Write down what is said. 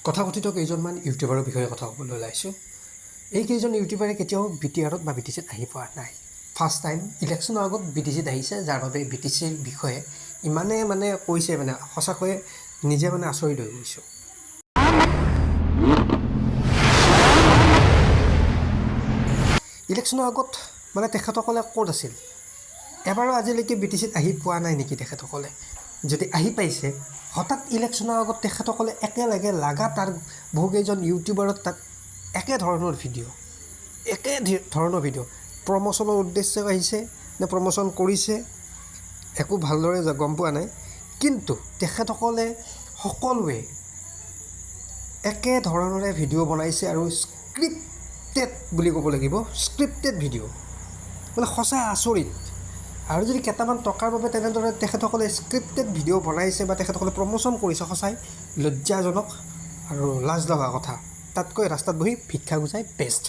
কথাকথিত কেইজনমান ইউটিউবাৰৰ বিষয়ে কথা ক'বলৈ ওলাইছোঁ। এই কেইজন ইউটিউবাৰে কেতিয়াও BTRত বা BTCত আহি পোৱা নাই। ফাৰ্ষ্ট টাইম ইলেকশ্যনৰ আগত BTCত আহিছে, যাৰ বাবে BTCৰ বিষয়ে ইমানে কৈছে সঁচাকৈয়ে নিজে আচৰিত হৈ গৈছোঁ। ইলেকশ্যনৰ আগত তেখেতসকলে ক'ত আছিল? এবাৰো আজিলৈকে BTCত আহি পোৱা নাই নেকি তেখেতসকলে? যদি আহি পাইছে, হঠাৎ ইলেকশ্যনৰ আগত তেখেতসকলে একেলগে লাগাতাৰ বহুকেইজন ইউটিউবাৰত তাত একে ধৰণৰ ভিডিঅ' প্ৰমোচনৰ উদ্দেশ্যে আহিছে নে প্ৰমোচন কৰিছে একো ভালদৰে গম পোৱা নাই। কিন্তু তেখেতসকলে সকলোৱে একে ধৰণৰে ভিডিঅ' বনাইছে আৰু স্ক্ৰিপ্টেড বুলি ক'ব লাগিব, স্ক্ৰিপ্টেড ভিডিঅ' সঁচাই আচৰিত। আৰু যদি কেইটামান টকাৰ বাবে তেনেদৰে তেখেতসকলে স্ক্ৰিপ্টেড ভিডিঅ' বনাইছে বা তেখেতসকলে প্ৰমোচন কৰিছে, সঁচাই লজ্জাজনক আৰু লাজ লগা কথা। তাতকৈ ৰাস্তাত বহি ভিক্ষা গুচাই বেষ্ট।